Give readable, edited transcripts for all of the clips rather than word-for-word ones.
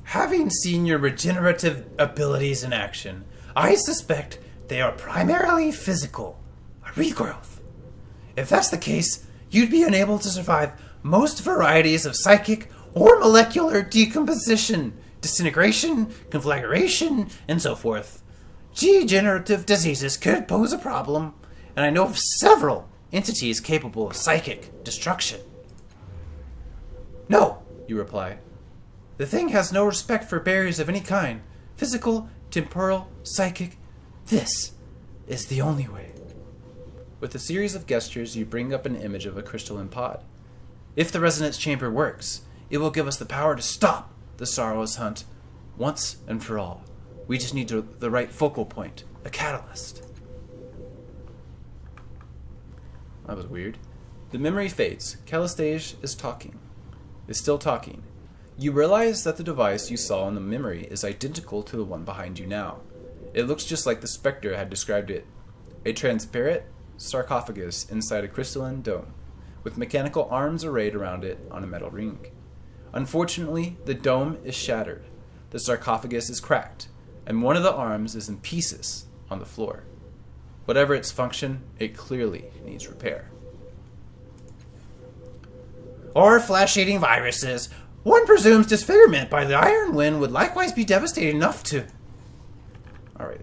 Having seen your regenerative abilities in action, I suspect they are primarily physical, a regrowth. If that's the case, you'd be unable to survive most varieties of psychic or molecular decomposition, disintegration, conflagration, and so forth. Degenerative diseases could pose a problem, and I know of several entities capable of psychic destruction. No, you reply. The thing has no respect for barriers of any kind. Physical, temporal, psychic. This is the only way. With a series of gestures, you bring up an image of a crystalline pod. If the resonance chamber works, it will give us the power to stop the Sorrow's hunt once and for all. We just need the right focal point, a catalyst. That was weird. The memory fades. Callistage is still talking. You realize that the device you saw in the memory is identical to the one behind you now. It looks just like the Spectre had described it. A transparent sarcophagus inside a crystalline dome, with mechanical arms arrayed around it on a metal ring. Unfortunately, the dome is shattered. The sarcophagus is cracked, and one of the arms is in pieces on the floor. Whatever its function, it clearly needs repair. Or flesh-eating viruses. One presumes disfigurement by the iron wind would likewise be devastating enough to... Alright.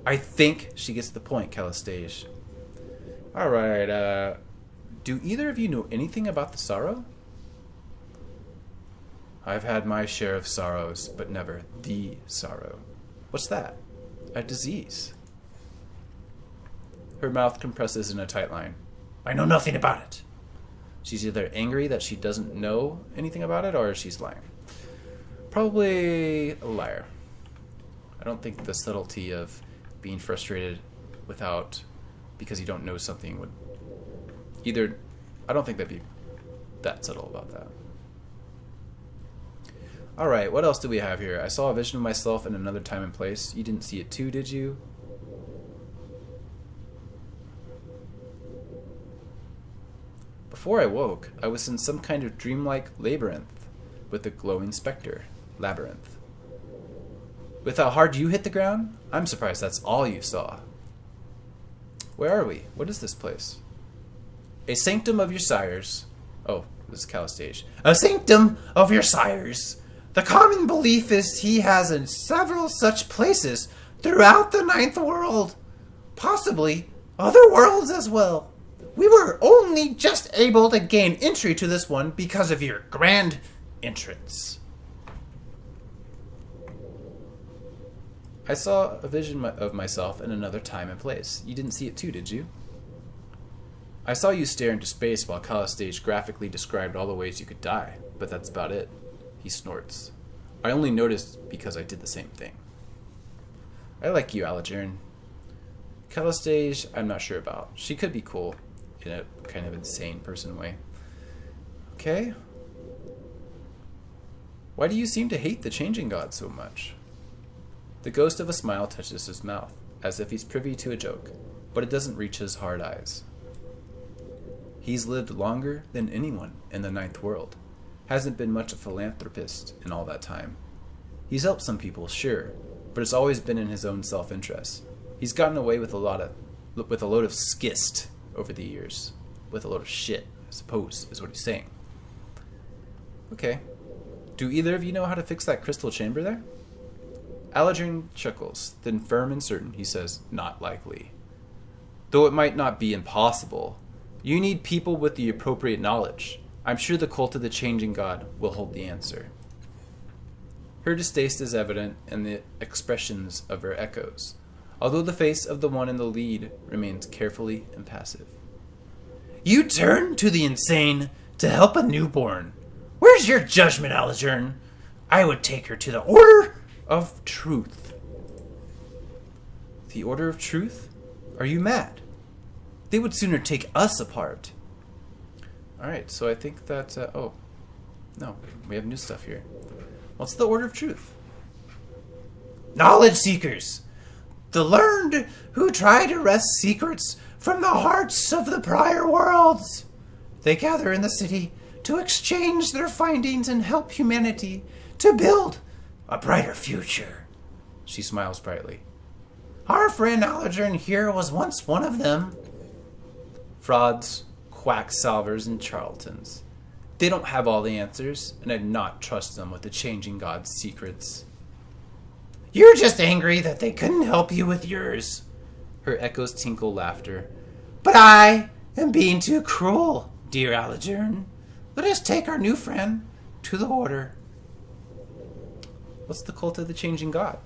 I think she gets the point, Callistage. Alright, do either of you know anything about the sorrow? I've had my share of sorrows, but never the sorrow. What's that? A disease. Her mouth compresses in a tight line. I know nothing about it. She's either angry that she doesn't know anything about it, or she's lying. Probably a liar. I don't think the subtlety of being frustrated because you don't know something would either... I don't think that'd be that subtle about that. Alright, what else do we have here? I saw a vision of myself in another time and place. You didn't see it too, did you? Before I woke, I was in some kind of dreamlike labyrinth with a glowing specter. Labyrinth. With how hard you hit the ground, I'm surprised that's all you saw. Where are we? What is this place? A sanctum of your sires. Oh, this is Callistage. A sanctum of your sires. The common belief is he has in several such places throughout the ninth world. Possibly other worlds as well. We were only just able to gain entry to this one because of your grand entrance. I saw a vision of myself in another time and place. You didn't see it too, did you? I saw you stare into space while Callistage graphically described all the ways you could die, but that's about it. He snorts. I only noticed because I did the same thing. I like you, Allegern. Callistage, I'm not sure about. She could be cool in a kind of insane person way. Okay. Why do you seem to hate the changing god so much? The ghost of a smile touches his mouth, as if he's privy to a joke, but it doesn't reach his hard eyes. He's lived longer than anyone in the ninth world. Hasn't been much a philanthropist in all that time. He's helped some people, sure, but it's always been in his own self-interest. He's gotten away with a load of schist over the years. With a load of shit, I suppose, is what he's saying. Okay. Do either of you know how to fix that crystal chamber there? Allegern chuckles, then firm and certain, he says, not likely. Though it might not be impossible, you need people with the appropriate knowledge. I'm sure the cult of the changing god will hold the answer. Her distaste is evident in the expressions of her echoes, although the face of the one in the lead remains carefully impassive. You turn to the insane to help a newborn. Where's your judgment, Allegern? I would take her to the Order of Truth. The Order of Truth? Are you mad? They would sooner take us apart. Alright, so I think that... oh. No, we have new stuff here. What's the Order of Truth? Knowledge seekers. The learned who try to wrest secrets from the hearts of the prior worlds. They gather in the city to exchange their findings and help humanity to build a brighter future. She smiles brightly. Our friend Allegern here was once one of them. Frauds, quacksalvers, and charlatans. They don't have all the answers, and I'd not trust them with the changing god's secrets. You're just angry that they couldn't help you with yours. Her echoes tinkle laughter. But I am being too cruel, dear Allegern. Let us take our new friend to the Order. What's the cult of the changing god?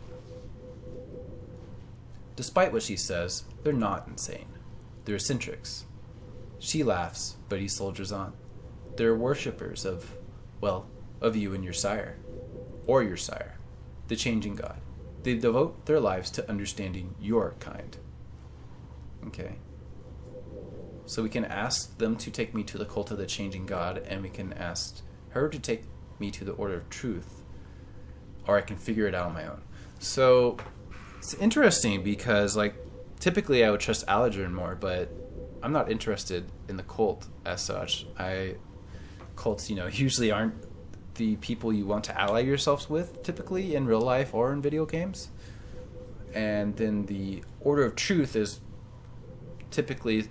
Despite what she says, they're not insane. They're eccentrics. She laughs, but he soldiers on. They're worshippers of you and your sire. Or your sire. The changing god. They devote their lives to understanding your kind. Okay. So we can ask them to take me to the cult of the changing god, and we can ask her to take me to the Order of Truth. Or I can figure it out on my own. So it's interesting because, like, typically I would trust Allegern more, but I'm not interested in the cult as such. Cults, usually aren't the people you want to ally yourselves with, typically in real life or in video games. And then the Order of Truth is typically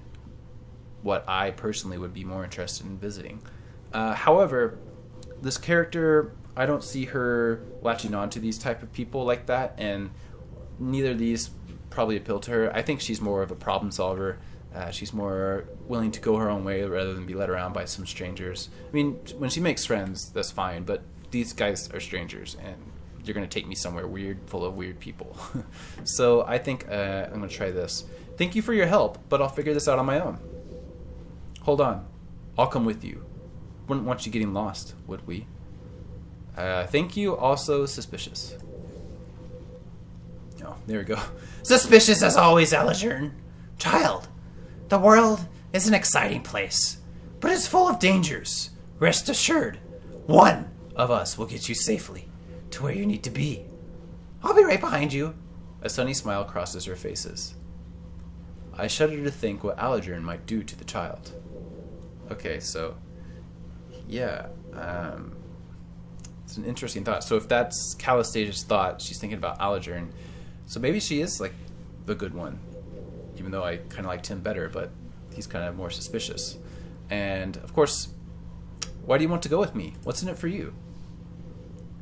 what I personally would be more interested in visiting. However, this character, I don't see her latching on to these type of people like that, and neither of these probably appeal to her. I think she's more of a problem solver. She's more willing to go her own way rather than be led around by some strangers. I mean, when she makes friends, that's fine, but these guys are strangers, and you're going to take me somewhere weird, full of weird people. So I think I'm going to try this. Thank you for your help, but I'll figure this out on my own. Hold on. I'll come with you. Wouldn't want you getting lost, would we? Thank you, also suspicious. Oh, there we go. Suspicious as always, Allegern. Child, the world is an exciting place, but it's full of dangers. Rest assured, one of us will get you safely to where you need to be. I'll be right behind you. A sunny smile crosses her faces. I shudder to think what Allegern might do to the child. Okay, so yeah, it's an interesting thought. So if that's Calistasia's thought, she's thinking about Allegern. So maybe she is like the good one, even though I kind of liked him better, but he's kind of more suspicious. And of course, why do you want to go with me? What's in it for you?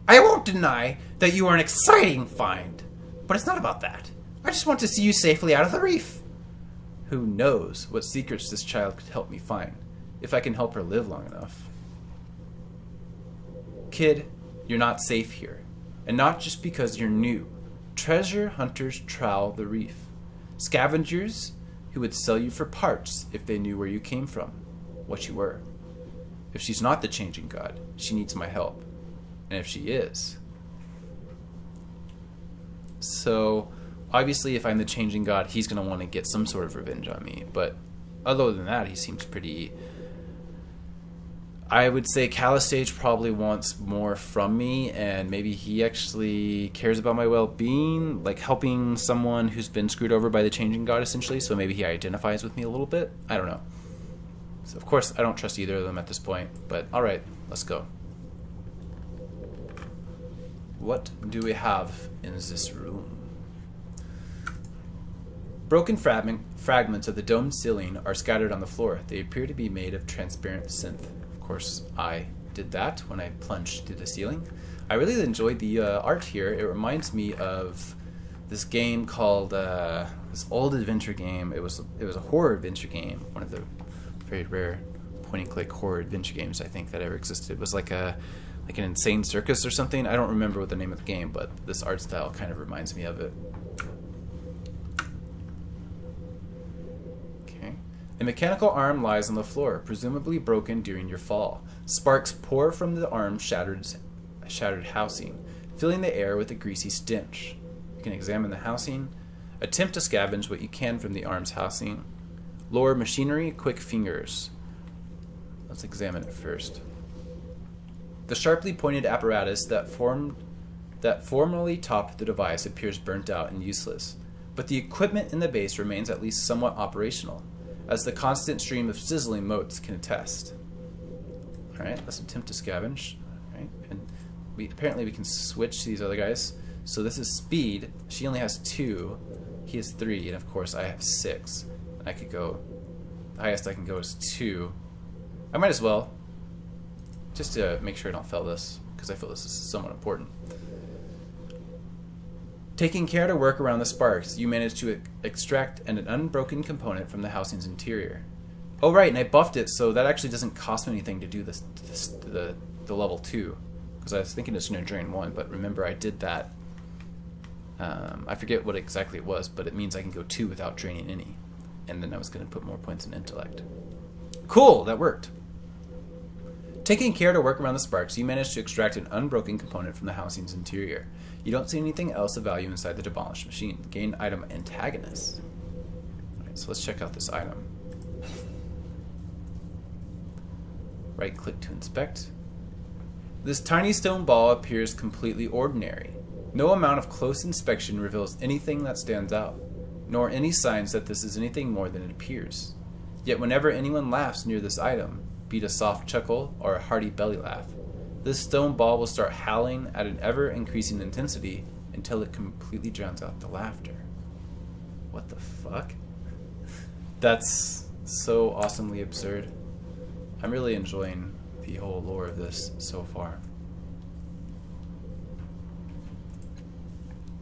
I won't deny that you are an exciting find, but it's not about that. I just want to see you safely out of the reef. Who knows what secrets this child could help me find, if I can help her live long enough. Kid, you're not safe here, and not just because you're new. Treasure hunters trowel the reef. Scavengers who would sell you for parts if they knew where you came from, what you were. If she's not the changing god, she needs my help. And if she is... So, obviously if I'm the changing god, he's going to want to get some sort of revenge on me. But other than that, he seems pretty... I would say Calistage probably wants more from me, and maybe he actually cares about my well-being, like helping someone who's been screwed over by the changing god, essentially, so maybe he identifies with me a little bit. I don't know. So, of course, I don't trust either of them at this point, but alright, let's go. What do we have in this room? Broken fragments of the domed ceiling are scattered on the floor. They appear to be made of transparent synth. Of course, I did that when I plunged through the ceiling. I really enjoyed the art here. It reminds me of this game called this old adventure game. It was a horror adventure game, one of the very rare point-and-click horror adventure games I think that ever existed. It was like an insane circus or something. I don't remember what the name of the game, but this art style kind of reminds me of it. A mechanical arm lies on the floor, presumably broken during your fall. Sparks pour from the arm's shattered housing, filling the air with a greasy stench. You can examine the housing, attempt to scavenge what you can from the arm's housing. Lower machinery, quick fingers. Let's examine it first. The sharply pointed apparatus that formerly topped the device appears burnt out and useless, but the equipment in the base remains at least somewhat operational, as the constant stream of sizzling motes can attest. Alright, let's attempt to scavenge. Alright, and apparently we can switch to these other guys. So this is speed. She only has 2. He has 3, and of course I have 6. I could go. The highest I can go is 2. I might as well, just to make sure I don't fail this, because I feel this is somewhat important. Taking care to work around the sparks, you manage to extract an unbroken component from the housing's interior. Oh right, and I buffed it, so that actually doesn't cost me anything to do the level 2. Because I was thinking it's going to drain 1, but remember I did that. I forget what exactly it was, but it means I can go 2 without draining any. And then I was going to put more points in intellect. Cool, that worked. Taking care to work around the sparks, you manage to extract an unbroken component from the housing's interior. You don't see anything else of value inside the demolished machine. Gain item antagonist. Alright, so let's check out this item. Right click to inspect. This tiny stone ball appears completely ordinary. No amount of close inspection reveals anything that stands out, nor any signs that this is anything more than it appears. Yet whenever anyone laughs near this item, be it a soft chuckle or a hearty belly laugh, this stone ball will start howling at an ever-increasing intensity until it completely drowns out the laughter. What the fuck? That's so awesomely absurd. I'm really enjoying the whole lore of this so far.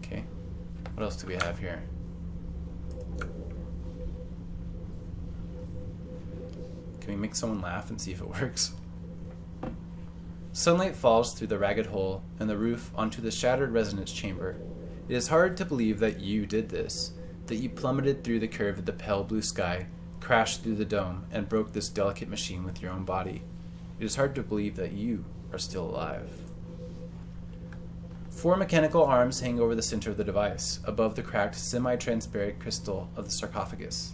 Okay, what else do we have here? Can we make someone laugh and see if it works? Sunlight falls through the ragged hole in the roof onto the shattered resonance chamber. It is hard to believe that you did this, that you plummeted through the curve of the pale blue sky, crashed through the dome, and broke this delicate machine with your own body. It is hard to believe that you are still alive. 4 mechanical arms hang over the center of the device, above the cracked, semi-transparent crystal of the sarcophagus.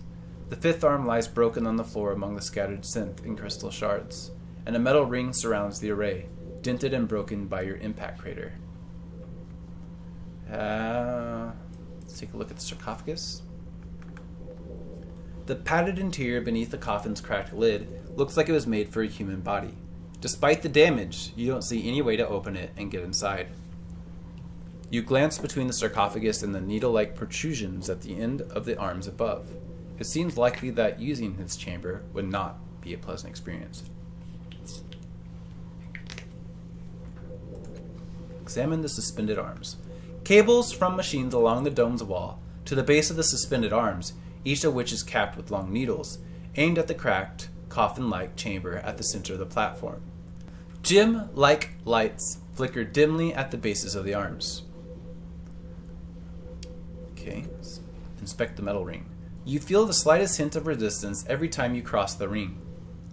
The 5th arm lies broken on the floor among the scattered synth and crystal shards, and a metal ring surrounds the array, dented and broken by your impact crater. Let's take a look at the sarcophagus. The padded interior beneath the coffin's cracked lid looks like it was made for a human body. Despite the damage, you don't see any way to open it and get inside. You glance between the sarcophagus and the needle-like protrusions at the end of the arms above. It seems likely that using this chamber would not be a pleasant experience. Examine the suspended arms. Cables from machines along the dome's wall to the base of the suspended arms, each of which is capped with long needles, aimed at the cracked, coffin-like chamber at the center of the platform. Gem-like lights flicker dimly at the bases of the arms. Okay, let's inspect the metal ring. You feel the slightest hint of resistance every time you cross the ring.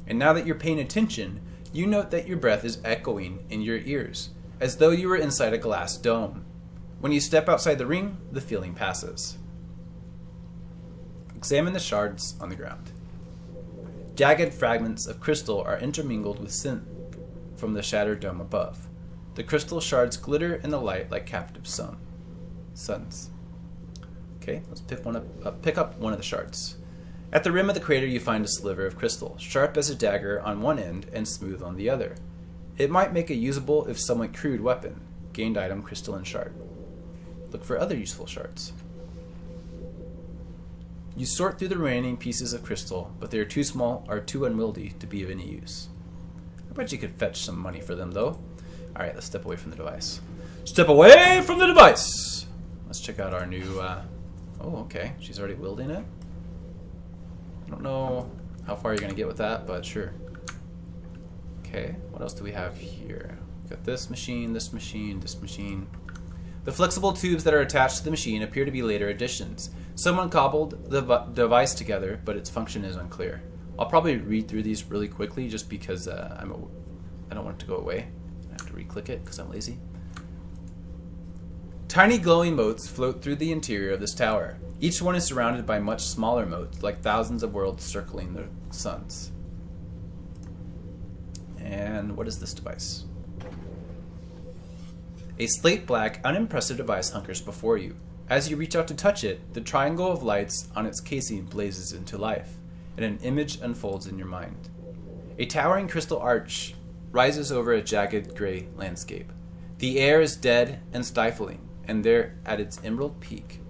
And now that you're paying attention, you note that your breath is echoing in your ears, as though you were inside a glass dome. When you step outside the ring, the feeling passes. Examine the shards on the ground. Jagged fragments of crystal are intermingled with synth from the shattered dome above. The crystal shards glitter in the light like captive suns. Okay, let's pick up one of the shards. At the rim of the crater you find a sliver of crystal, sharp as a dagger on one end and smooth on the other. It might make a usable, if somewhat crude, weapon. Gained item, crystalline shard. Look for other useful shards. You sort through the remaining pieces of crystal, but they are too small or too unwieldy to be of any use. I bet you could fetch some money for them, though. Alright, let's step away from the device. Step away from the device! Let's check out our new... Oh, okay. She's already wielding it. I don't know how far you're going to get with that, but sure. Okay, what else do we have here? We've got this machine, this machine, this machine. The flexible tubes that are attached to the machine appear to be later additions. Someone cobbled the device together, but its function is unclear. I'll probably read through these really quickly just because I don't want it to go away. I have to re-click it because I'm lazy. Tiny glowing motes float through the interior of this tower. Each one is surrounded by much smaller motes, like thousands of worlds circling the suns. And what is this device? A slate-black, unimpressive device hunkers before you. As you reach out to touch it, the triangle of lights on its casing blazes into life, and an image unfolds in your mind. A towering crystal arch rises over a jagged gray landscape. The air is dead and stifling, and there, at its emerald peak,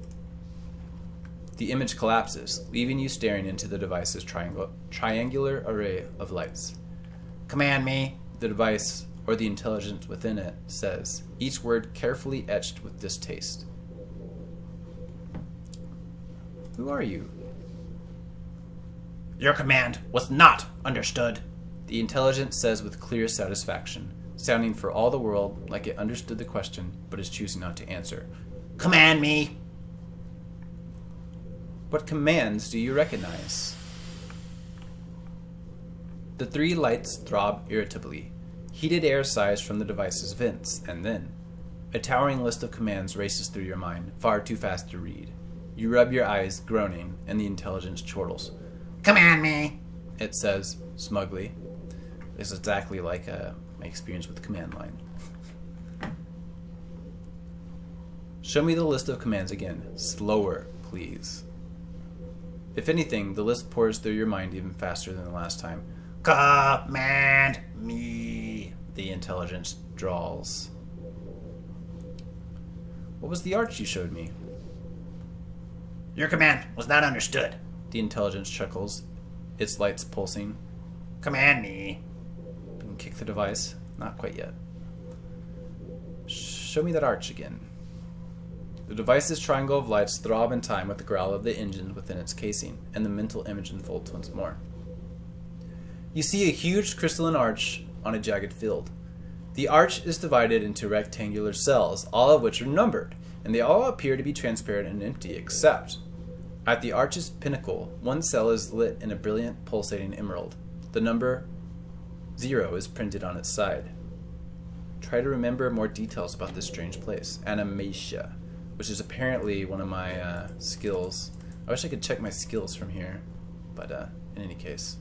the image collapses, leaving you staring into the device's triangular array of lights. Command me. The device, or the intelligence within it, says, each word carefully etched with distaste. Who are you? Your command was not understood. The intelligence says with clear satisfaction, sounding for all the world like it understood the question, but is choosing not to answer. Command me. What commands do you recognize? The 3 lights throb irritably. Heated air sighs from the device's vents, and then a towering list of commands races through your mind, far too fast to read. You rub your eyes, groaning, and the intelligence chortles. Command me. It says, smugly. It's exactly like my experience with the command line. Show me the list of commands again. Slower, please. If anything, the list pours through your mind even faster than the last time. Command me. The intelligence drawls. What was the arch you showed me? Your command was not understood. The intelligence chuckles, its lights pulsing. Command me. You can kick the device. Not quite yet. Show me that arch again. The device's triangle of lights throb in time with the growl of the engines within its casing, and the mental image unfolds once more. You see a huge crystalline arch on a jagged field. The arch is divided into rectangular cells, all of which are numbered, and they all appear to be transparent and empty, except at the arch's pinnacle, one cell is lit in a brilliant, pulsating emerald. The number 0 is printed on its side. Try to remember more details about this strange place. Animatia, which is apparently one of my skills. I wish I could check my skills from here, but in any case.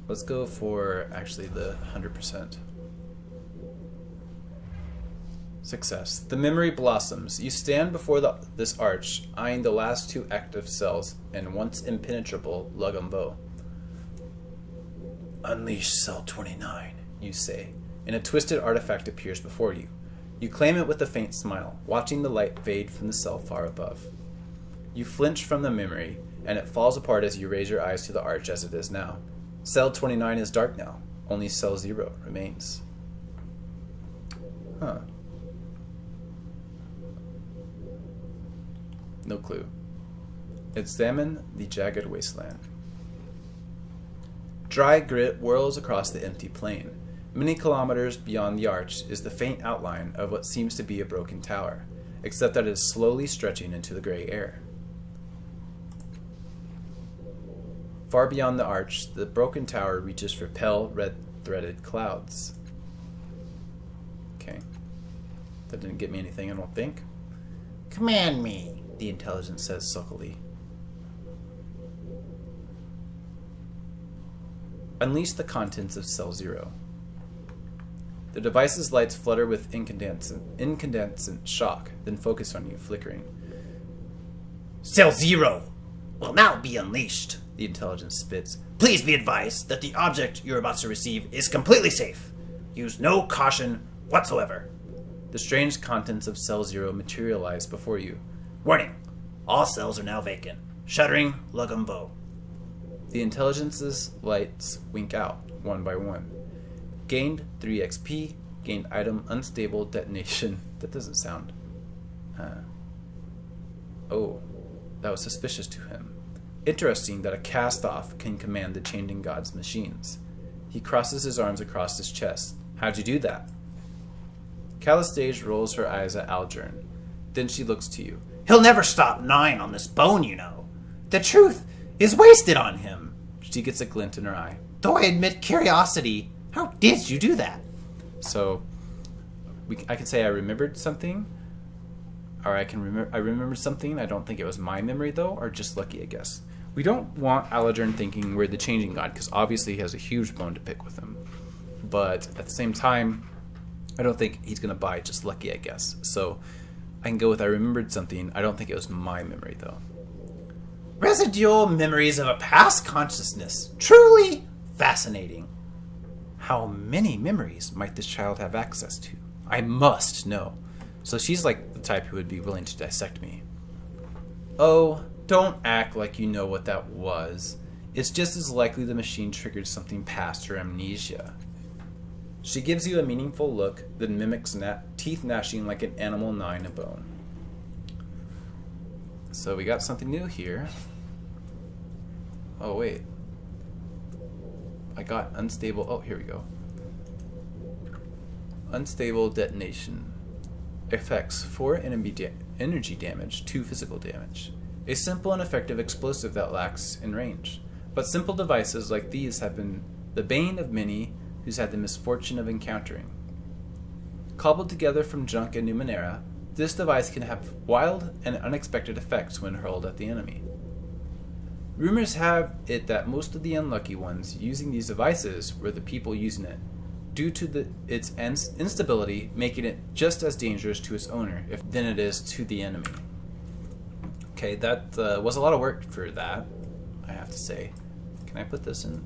Let's go for actually the 100%. Success. The memory blossoms. You stand before this arch, eyeing the last 2 active cells and once impenetrable Lugambo. Unleash cell 29, you say, and a twisted artifact appears before you. You claim it with a faint smile, watching the light fade from the cell far above. You flinch from the memory, and it falls apart as you raise your eyes to the arch as it is now. Cell 29 is dark now. Only cell 0 remains. Huh. No clue. Examine the jagged wasteland. Dry grit whirls across the empty plain. Many kilometers beyond the arch is the faint outline of what seems to be a broken tower, except that it is slowly stretching into the gray air. Far beyond the arch, the broken tower reaches for pale, red-threaded clouds. Okay. That didn't get me anything, I don't think. Command me. The intelligence says sulkily. Unleash the contents of cell 0. The device's lights flutter with incandescent shock, then focus on you, flickering. Cell 0 will now be unleashed. The intelligence spits. Please be advised that the object you're about to receive is completely safe. Use no caution whatsoever. The strange contents of cell 0 materialize before you. Warning. All cells are now vacant. Shuttering Lugambo. The intelligence's lights wink out, one by one. Gained 3 XP. Gained item unstable detonation. That doesn't sound... Oh, that was suspicious to him. Interesting that a cast-off can command the changing god's machines. He crosses his arms across his chest. How'd you do that? Calistage rolls her eyes at Algern. Then she looks to you. He'll never stop gnawing on this bone, you know. The truth is wasted on him. She gets a glint in her eye. Though I admit curiosity, how did you do that? So, I can say I remembered something, or I remembered something. I don't think it was my memory, though, or just lucky, I guess. We don't want Algern thinking we're the changing god, because obviously he has a huge bone to pick with him. But at the same time, I don't think he's going to buy just lucky, I guess. So I can go with I remembered something. I don't think it was my memory, though. Residual memories of a past consciousness. Truly fascinating. How many memories might this child have access to? I must know. So she's like the type who would be willing to dissect me. Oh, don't act like you know what that was. It's just as likely the machine triggered something past her amnesia. She gives you a meaningful look, then mimics teeth gnashing like an animal gnawing a bone. So we got something new here. Oh, wait. I got unstable. Oh, here we go. Unstable detonation. Affects 4 energy damage, 2 physical damage. A simple and effective explosive that lacks in range. But simple devices like these have been the bane of many who's had the misfortune of encountering. Cobbled together from junk and Numenera, this device can have wild and unexpected effects when hurled at the enemy. Rumors have it that most of the unlucky ones using these devices were the people using it, due to its instability making it just as dangerous to its owner than it is to the enemy. Okay, that was a lot of work for that, I have to say. Can I put this in?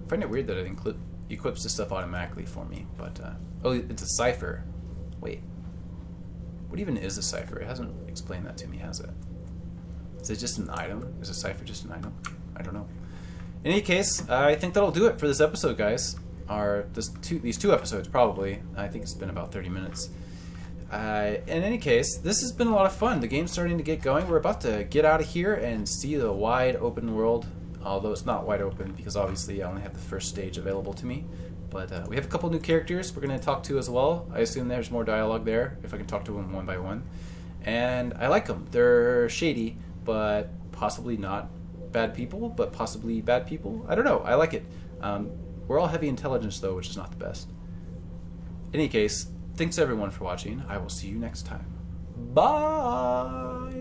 I find it weird that it equips this stuff automatically for me, but... oh, it's a cipher. Wait. What even is a cipher? It hasn't explained that to me, has it? Is it just an item? Is a cipher just an item? I don't know. In any case, I think that'll do it for this episode, guys. These two episodes, probably. I think it's been about 30 minutes. In any case, this has been a lot of fun. The game's starting to get going. We're about to get out of here and see the wide open world. Although it's not wide open, because obviously I only have the first stage available to me. But we have a couple new characters we're going to talk to as well. I assume there's more dialogue there, if I can talk to them one by one. And I like them. They're shady, but possibly not bad people, but possibly bad people. I don't know. I like it. We're all heavy intelligence, though, which is not the best. In any case, thanks everyone for watching. I will see you next time. Bye!